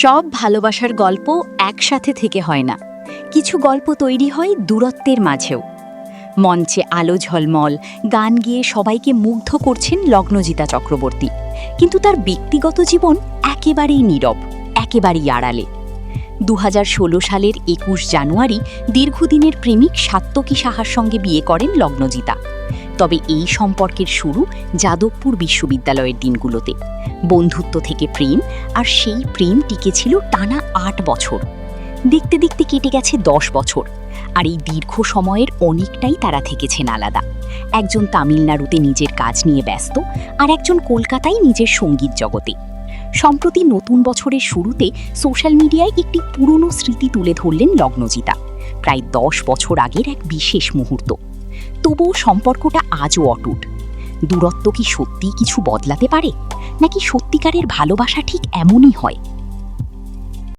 সব ভালোবাসার গল্প একসাথে থেকে হয় না। কিছু গল্প তৈরি হয় দূরত্বের মাঝেও। মঞ্চে আলো ঝলমল, গান গেয়ে সবাইকে মুগ্ধ করছেন লগ্নজিতা চক্রবর্তী, কিন্তু তার ব্যক্তিগত জীবন একেবারেই নীরব, একেবারেই আড়ালে। 2016 সালের 21 জানুয়ারি দীর্ঘদিনের প্রেমিক সাত্তকী সাহার সঙ্গে বিয়ে করেন লগ্নজিতা। তবে এই সম্পর্কের শুরু যাদবপুর বিশ্ববিদ্যালয়ের দিনগুলোতে। বন্ধুত্ব থেকে প্রেম, আর সেই প্রেম টিকেছিল টানা 8 বছর। দেখতে দেখতে কেটে গেছে 10 বছর, আর এই দীর্ঘ সময়ের অনেকটাই তারা থেকেছেন আলাদা। একজন তামিলনাড়ুতে নিজের কাজ নিয়ে ব্যস্ত, আর একজন কলকাতায় নিজের সঙ্গীত জগতে। সম্প্রতি নতুন বছরের শুরুতে সোশ্যাল মিডিয়ায় একটি পুরনো স্মৃতি তুলে ধরলেন লগ্নজিতা, প্রায় 10 বছর আগের এক বিশেষ মুহূর্ত। তবুও সম্পর্কটা আজও অটুট। দূরত্ব কি সত্যিই কিছু বদলাতে পারে, নাকি সত্যিকারের ভালোবাসা ঠিক এমনই হয়?